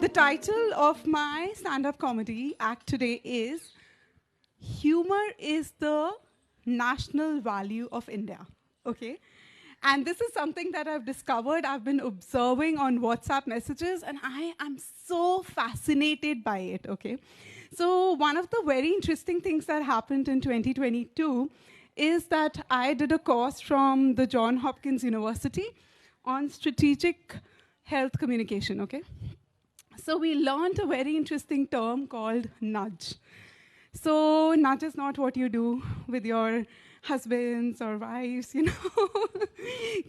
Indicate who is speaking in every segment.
Speaker 1: The title of my stand-up comedy act today is Humor is the National Value of India. Okay? And this is something that I've discovered. I've been observing on WhatsApp messages, and I am so fascinated by it. Okay? So one of the very interesting things that happened in 2022 is that I did a course from the Johns Hopkins University on strategic health communication, okay? So we learned a very interesting term called nudge. So nudge is not what you do with your husbands or wives, you know,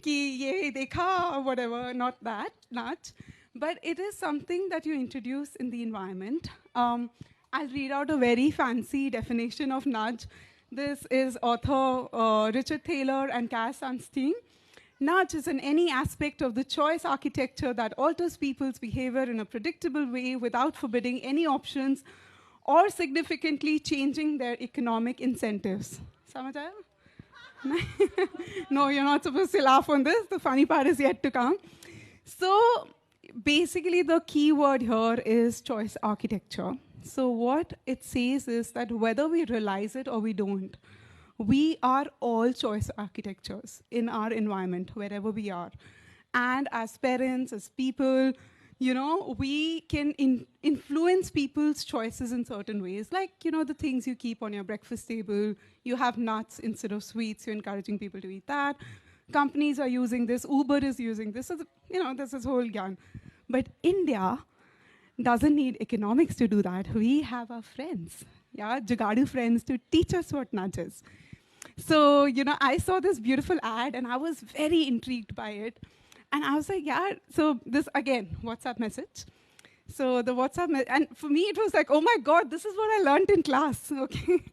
Speaker 1: ki ye dekha, whatever, not that nudge. But it is something that you introduce in the environment. I'll read out a very fancy definition of nudge. This is author Richard Thaler and Cass Sunstein. Nudge is in any aspect of the choice architecture that alters people's behavior in a predictable way without forbidding any options or significantly changing their economic incentives. Samajh aaya? No, you're not supposed to laugh on this. The funny part is yet to come. So basically, the key word here is choice architecture. So what it says is that whether we realize it or we don't, we are all choice architectures in our environment, wherever we are. And as parents, as people, you know, we can influence people's choices in certain ways. Like, you know, the things you keep on your breakfast table. You have nuts instead of sweets. You're encouraging people to eat that. Companies are using this. Uber is using this. So, you know, this is whole yarn. But India doesn't need economics to do that. We have our friends, yeah, Jagadu friends, to teach us what nudge is. So, you know, I saw this beautiful ad and I was very intrigued by it. And I was like, yeah, so this, again, WhatsApp message. So the WhatsApp, and for me it was like, oh my God, this is what I learned in class, okay?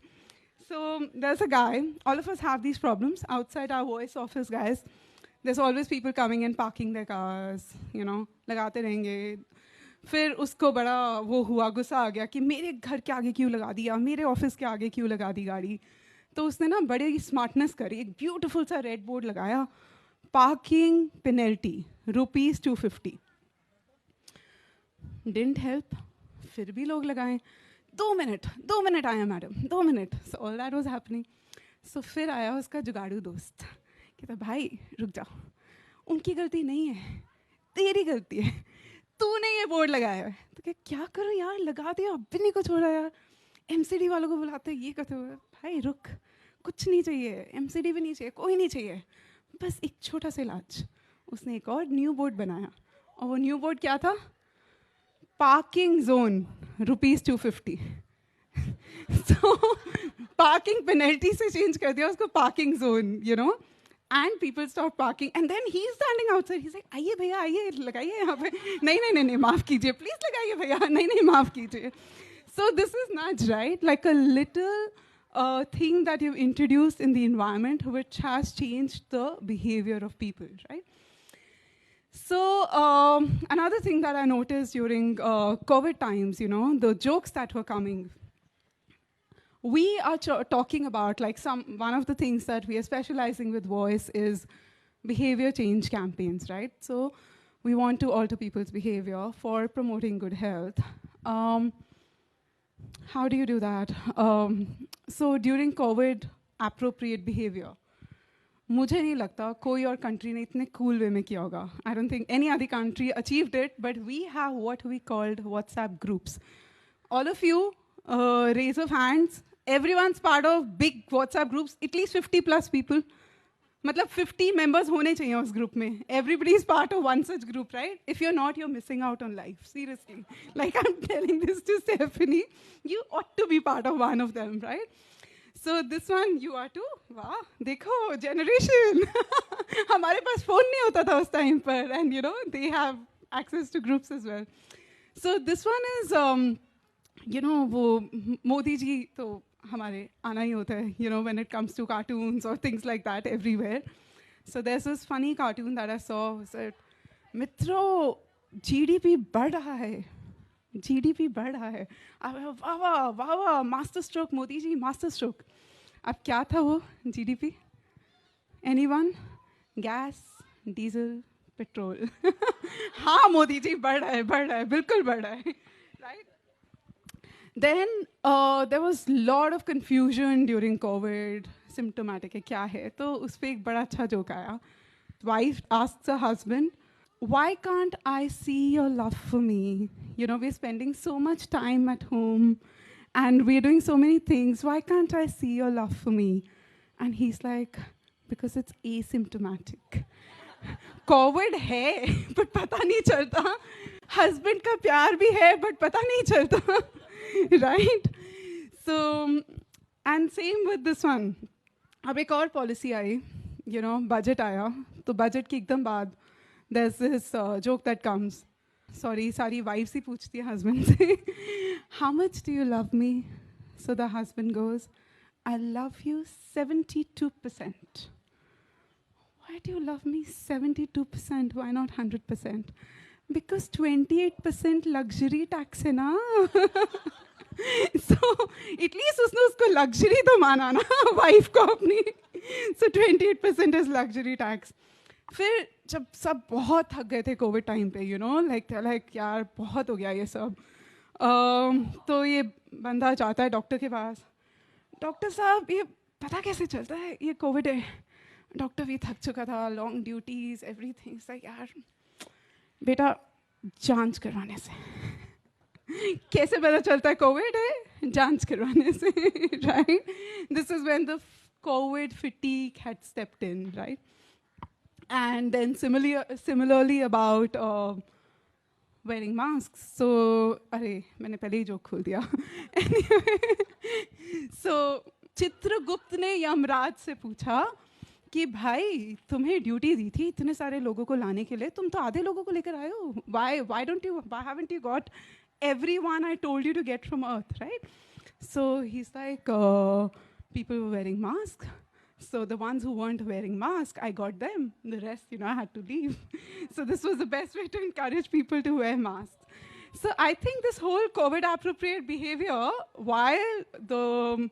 Speaker 1: So there's a guy, all of us have these problems. Outside our voice office, guys, there's always people coming and parking their cars, you know, लगाते रहेंगे. फिर उसको बड़ा वो हुआ गुस्सा आ गया कि मेरे घर के आगे क्यों लगा दिया, मेरे ऑफिस के आगे क्यों लगा दी गाड़ी. तो उसने ना बड़े स्मार्टनेस करी, एक ब्यूटीफुल सा रेड बोर्ड लगाया, पार्किंग पेनल्टी ₹250. डिडंट हेल्प, फिर भी लोग लगाएं. 2 मिनट आया madam, 2 minute. So all that was happening. So फिर आया उसका जुगाड़ू दोस्त, कहता भाई रुक जाओ, उनकी गलती नहीं है, तेरी गलती है, तूने ये बोर्ड लगाया है. तो क्या करूँ यार, लगा दिया, अब भी नहीं कुछ हो रहा यार. एमसीडी वालों को बुलाते, ये कहते हुए, भाई रुक, कुछ नहीं चाहिए, एमसीडी भी नहीं चाहिए, कोई नहीं चाहिए, बस एक छोटा सा इलाज. उसने एक और न्यू बोर्ड बनाया, और वो न्यू बोर्ड क्या था, पार्किंग जोन ₹250. सो पार्किंग पेनल्टी से चेंज कर दिया उसको parking zone, you know. And people start parking, and then he's standing outside. He's like, आइए भैया, आइए लगाइए यहाँ पे. नहीं, माफ कीजिए, please लगाइए भैया. नहीं, माफ कीजिए. So this is nudge, right? Like a little thing that you've introduced in the environment, which has changed the behavior of people, right? So another thing that I noticed during COVID times, you know, the jokes that were coming. We are talking about, like, one of the things that we are specializing with voice is behavior change campaigns, right? So we want to alter people's behavior for promoting good health. How do you do that? So during COVID, appropriate behavior. मुझे नहीं लगता कोई और country ने इतने cool way में किया होगा. I don't think any other country achieved it, but we have what we called WhatsApp groups. All of you, raise of hands. Everyone's part of big WhatsApp groups, at least 50 plus people. मतलब 50 members होने चाहिए उस group में. Everybody is part of one such group, right? If you're not, you're missing out on life. Seriously. Like I'm telling this to Stephanie, you ought to be part of one of them, right? So this one, you are too. Wow, देखो, generation. हमारे पास phone नहीं होता था उस time पर, and you know, they have access to groups as well. So this one is, you know, वो मोदी जी तो हमारे आना ही होता है, you know, when it comes to cartoons or things like that everywhere. So there's this funny cartoon that I saw, said, मित्रों, GDP बढ़ रहा है, GDP बढ़ रहा है. वाह वाह, master stroke Modi ji, master stroke. अब क्या था वो GDP? Anyone? Gas, diesel, petrol. हाँ मोदी जी बढ़ रहा है बिल्कुल बढ़ रहा है. Right? Then there was lot of confusion during COVID. Symptomatic है क्या है? तो उस पे एक बड़ा अच्छा जोक आया. Wife asks her husband, "Why can't I see your love for me? You know, we're spending so much time at home, and we're doing so many things. Why can't I see your love for me?" And he's like, "Because it's asymptomatic." Covid है but पता नहीं चलता. Husband का प्यार भी है but पता नहीं चलता. Right. So and same with this one. अब एक और पॉलिसी आई, यू नो, बजट आया. तो बजट के एकदम बाद there is this joke that comes. Sorry, सारी वाइफ्स ही पूछती है हस्बैंड से, how much do you love me? So the husband goes, I love you 72%. Why do you love me 72%? Why not 100%? Because 28% luxury tax है ना. So at least उसने उसको luxury तो माना ना wife को अपनी. So 28% is luxury tax. फिर जब सब बहुत थक गए थे कोविड टाइम पे, you know, like यार बहुत हो गया ये सब. तो ये बंदा जाता है डॉक्टर के पास. डॉक्टर साहब ये पता कैसे चलता है ये कोविड है? डॉक्टर भी थक चुका था, लॉन्ग ड्यूटीज एवरीथिंग. लाइक यार बेटा जांच करवाने से. कैसे पता चलता है कोविड है? जांच करवाने से. Right. This is when the Covid fatigue had stepped in, right? And then similarly about wearing masks. So अरे मैंने पहले ही जोक खोल दिया. So चित्रगुप्त ने यमराज से पूछा कि भाई तुम्हें ड्यूटी दी थी इतने सारे लोगों को लाने के लिए, तुम तो आधे लोगों को लेकर आए हो. Why haven't you got everyone I told you to get from Earth, right? So he's like, people were wearing masks. So the ones who weren't wearing masks, I got them. The rest, you know, I had to leave. So this was the best way to encourage people to wear masks. So I think this whole COVID appropriate behavior, while the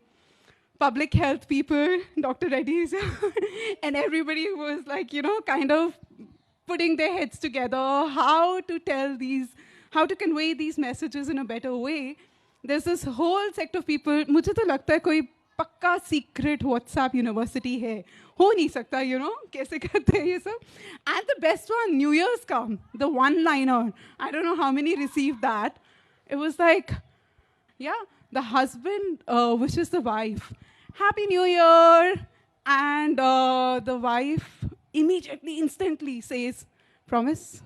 Speaker 1: public health people, Dr. Reddy's, and everybody was like, you know, kind of putting their heads together, how to convey these messages in a better way. There's this whole sect of people, मुझे तो लगता है कोई पक्का secret WhatsApp university है. हो नहीं सकता, you know, कैसे करते हैं ये सब. And the best one, New Year's come, the one-liner. I don't know how many received that. It was like, yeah, the husband wishes the wife, Happy New Year, and the wife immediately, instantly says, promise?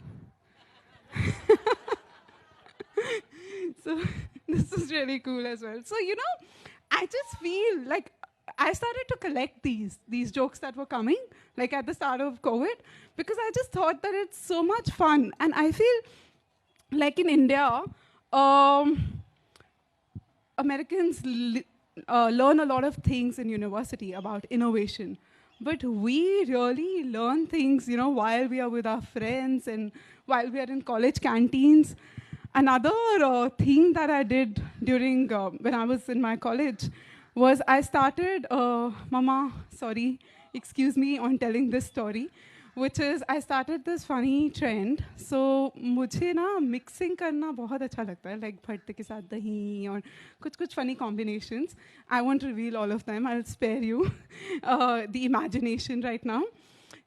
Speaker 1: So this is really cool as well. So, you know, I just feel like I started to collect these jokes that were coming, like at the start of COVID, because I just thought that it's so much fun. And I feel like in India, Americans learn a lot of things in university about innovation. But we really learn things, you know, while we are with our friends and while we are in college canteens. Another thing that I did during, when I was in my college, was I started, Mama, sorry, excuse me on telling this story, which is I started this funny trend. So मुझे ना mixing करना बहुत अच्छा लगता है, like भट्टे के साथ दही और कुछ funny combinations. I won't reveal all of them. I'll spare you the imagination right now.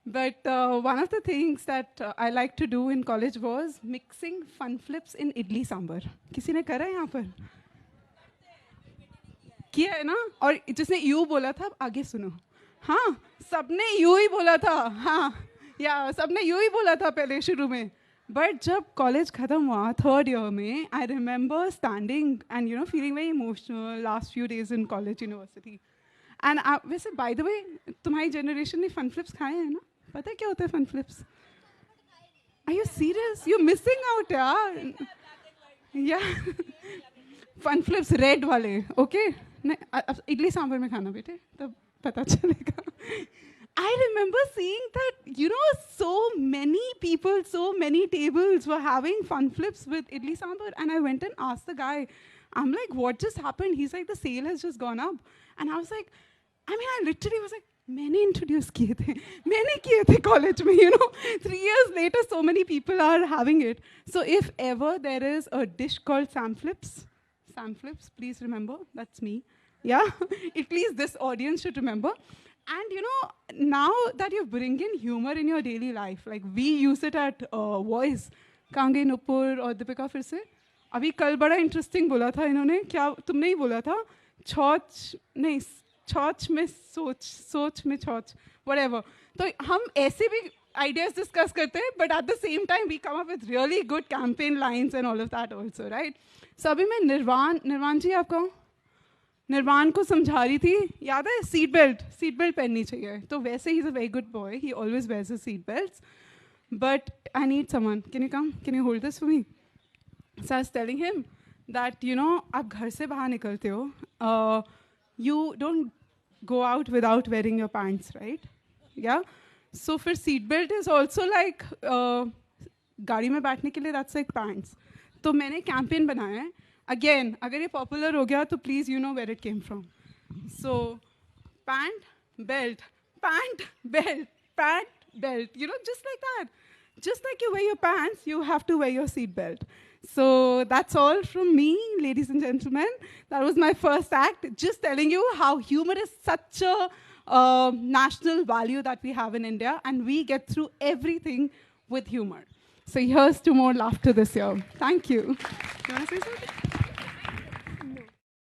Speaker 1: But one of the things that I like to do in college was mixing fun flips in idli sambar. किसी ने करा है यहाँ पर? किया है ना? और जिसने यू बोला था आगे सुनो. हाँ, सबने यू ही बोला था. हाँ, या सबने यू ही बोला था पहले शुरू में. But जब कॉलेज खत्म हुआ third year में, I remember standing and you know feeling very emotional last few days in college university. And वैसे by the way, तुम्हारी generation ने fun flips खाए हैं ना? पता है क्या होता है fun flips? Are you serious? You're missing out, यार. Yeah. Fun flips red वाले, okay? नहीं, इडली सांभर में खाना बेटे, तब पता चलेगा. I remember seeing that, you know, so many people, so many tables were having fun flips with idli sambar. And I went and asked the guy, I'm like, what just happened? He's like, the sale has just gone up. And I was like, I mean, I literally was like, मैंने introduce किए थे, मैंने किए थे college में, you know. 3 years later, so many people are having it. So if ever there is a dish called Sam Flips, please remember, that's me. Yeah, at least this audience should remember. And you know, now that you bring in humor in your daily life, like we use it at Voice, कांगे नुपुर और दीपिका फिर से अभी कल बड़ा interesting बोला था इन्होंने, क्या तुमने ही बोला था, छौच नहीं छौच में सोच, सोच में छौच, whatever. तो हम ऐसे भी ideas discuss करते हैं, but at the same time we come up with really good campaign lines and all of that also, right? So अभी मैं निर्वाण जी आपको निर्वाण को समझा रही थी, याद है सीट बेल्ट पहननी चाहिए, तो वैसे ही is a very good boy, he always wears his seat belts, but I need someone, can you hold this for me? So I was telling him that you know आप घर से बाहर निकलते हो, you don't go out without wearing your pants, right? Yeah. So for seat belt is also like गाड़ी में बैठने के लिए that's like pants. तो मैंने campaign बनाया है. Again, अगर ये popular हो गया तो please you know where it came from. So pant, belt, pant, belt, pant, belt. You know, just like that. Just like you wear your pants, you have to wear your seat belt. So that's all from me, ladies and gentlemen. That was my first act, just telling you how humor is such a national value that we have in India, and we get through everything with humor. So here's to more laughter this year. Thank you. You want to say something?